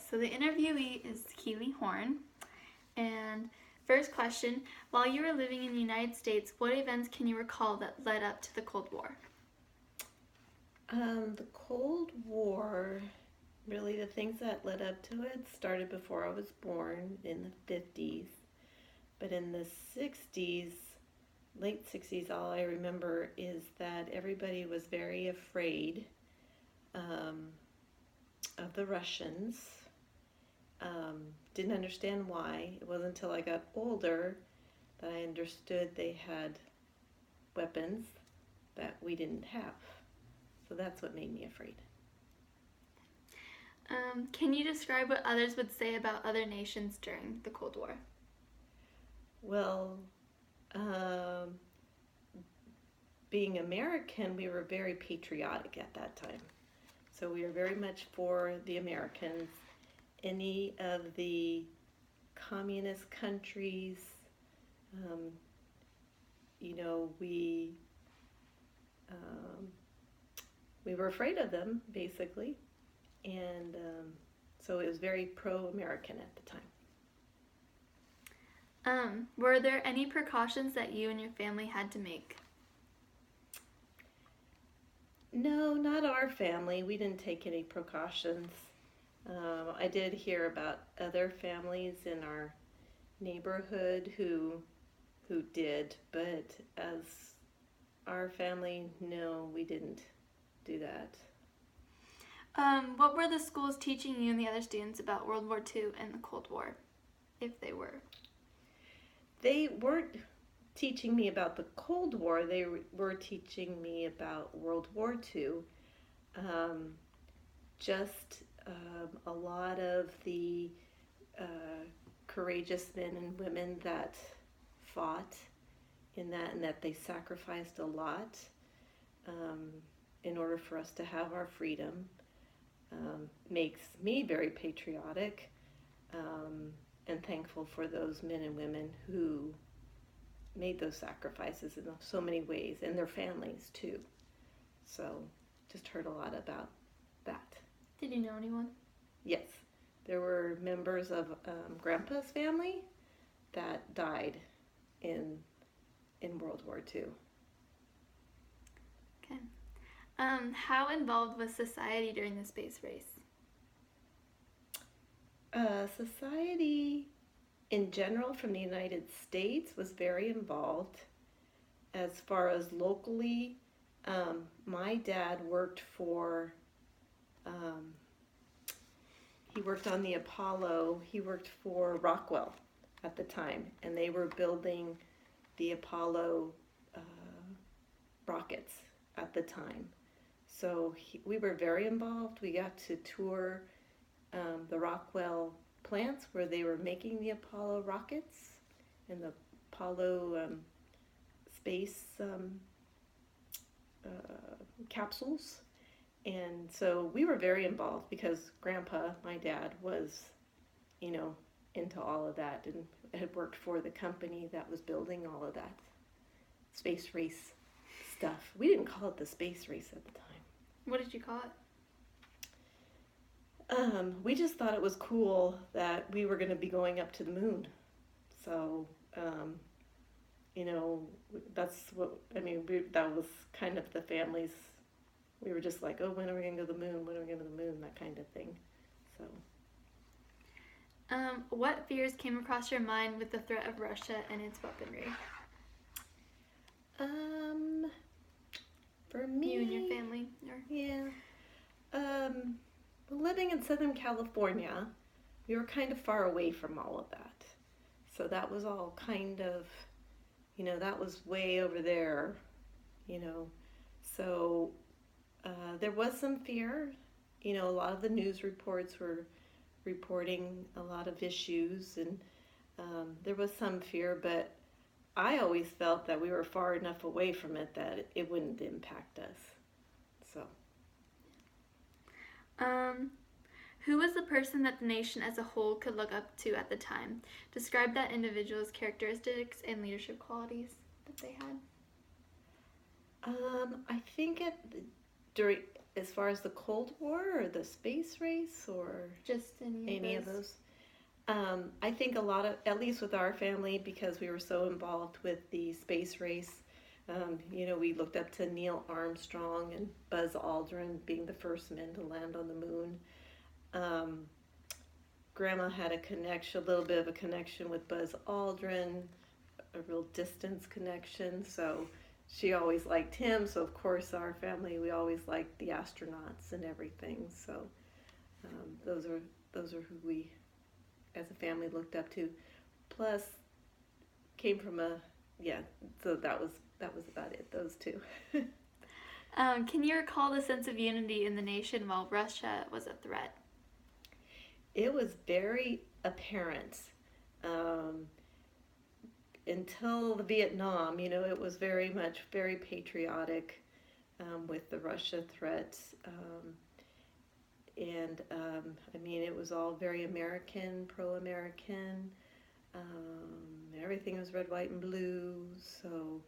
So the interviewee is Keigh Horn. And first question, while you were living in the United States, what events can you recall that led up to the Cold War? The Cold War, really the things that led up to it started before I was born in the 50s. But in the 60s, late 60s, all I remember is that everybody was very afraid um, of the Russians. Didn't understand why. It wasn't until I got older that I understood they had weapons that we didn't have. So that's what made me afraid. Can you describe what others would say about other nations during the Cold War? Well, um, being American, we were very patriotic at that time. So we were very much for the Americans. Any of the communist countries, um, we um, we were afraid of them basically, and so it was very pro-American at the time. Were there any precautions that you and your family had to make? No, not our family. We didn't take any precautions. I did hear about other families in our neighborhood who did, but as our family, no, we didn't do that. What were the schools teaching you and the other students about World War II and the Cold War, if they were? They weren't teaching me about the Cold War. They were teaching me about World War II. Um, just a lot of the courageous men and women that fought in that, and that they sacrificed a lot um, in order for us to have our freedom. Makes me very patriotic and thankful for those men and women who made those sacrifices in so many ways, and their families too. So just heard a lot about that. Did you know anyone? Yes, there were members of Grandpa's family that died in World War II. Okay. How involved was society during the space race? Society in general from the United States was very involved. As far as locally, my dad worked for, he worked on the Apollo, he worked for Rockwell at the time, and they were building the Apollo rockets at the time. So we were very involved. We got to tour the Rockwell plants where they were making the Apollo rockets and the Apollo space capsules. And so we were very involved because Grandpa, my dad, was, into all of that and had worked for the company that was building all of that space race stuff. We didn't call it the space race at the time. What did you call it? We just thought it was cool that we were going to be going up to the moon. So, that's what, that was kind of the family's, we were just like, oh, when are we going to go to the moon? When are we going to the moon? That kind of thing. So. What fears came across your mind with the threat of Russia and its weaponry? For me. You and your family? Yeah. Living in Southern California, we were kind of far away from all of that. So that was all kind of, that was way over there, So there was some fear. A lot of the news reports were reporting a lot of issues, and there was some fear, but I always felt that we were far enough away from it that it wouldn't impact us. So. Who was the person that the nation as a whole could look up to at the time? Describe that individual's characteristics and leadership qualities that they had. I think as far as the Cold War or the space race or Just any of those? I think a lot of, at least with our family, because we were so involved with the space race, we looked up to Neil Armstrong and Buzz Aldrin being the first men to land on the moon. Grandma had a little bit of a connection with Buzz Aldrin, a real distance connection, so she always liked him. So of course our family, we always liked the astronauts and everything. So those are who we as a family looked up to. Plus came from so that was about it, those two. Can you recall the sense of unity in the nation while Russia was a threat? It was very apparent. Until the Vietnam, it was very patriotic with the Russia threat. It was all very American, pro-American. Everything was red, white, and blue. So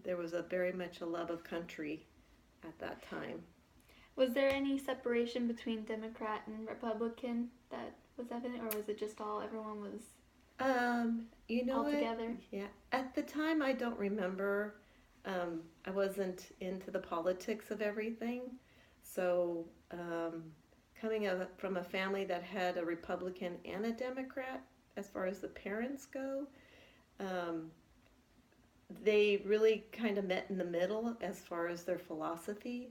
there was very much a love of country at that time. Was there any separation between Democrat and Republican that was evident, or was it just everyone was all together? Yeah. At the time, I don't remember. I wasn't into the politics of everything. So coming from a family that had a Republican and a Democrat, as far as the parents go, they really kind of met in the middle as far as their philosophy.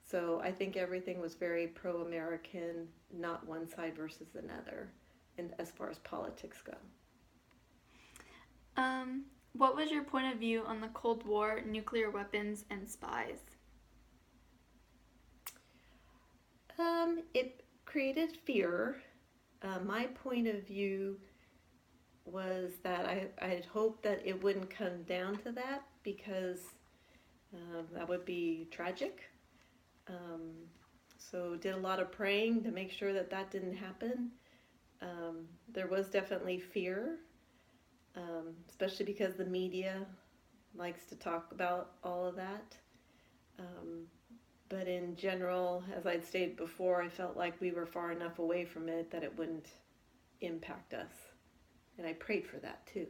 So I think everything was very pro-American, not one side versus another, and as far as politics go. What was your point of view on the Cold War, nuclear weapons, and spies? It created fear. My point of view was that I had hoped that it wouldn't come down to that, because that would be tragic. So did a lot of praying to make sure that didn't happen. There was definitely fear, especially because the media likes to talk about all of that. But in general, as I'd stated before, I felt like we were far enough away from it that it wouldn't impact us. And I prayed for that too.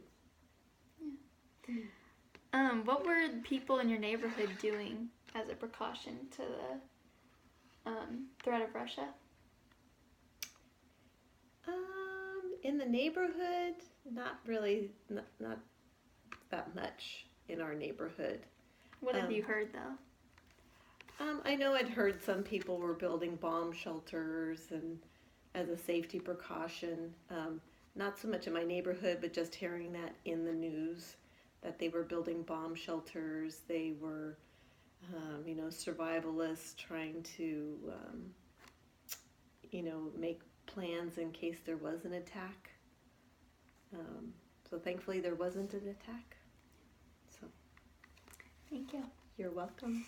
Yeah. What were people in your neighborhood doing as a precaution to the threat of Russia? In the neighborhood, not really, not that much in our neighborhood. What have you heard, though? I know I'd heard some people were building bomb shelters and as a safety precaution. Not so much in my neighborhood, but just hearing that in the news, that they were building bomb shelters. They were, survivalists trying to, make plans in case there was an attack. So thankfully there wasn't an attack. So thank you. You're welcome.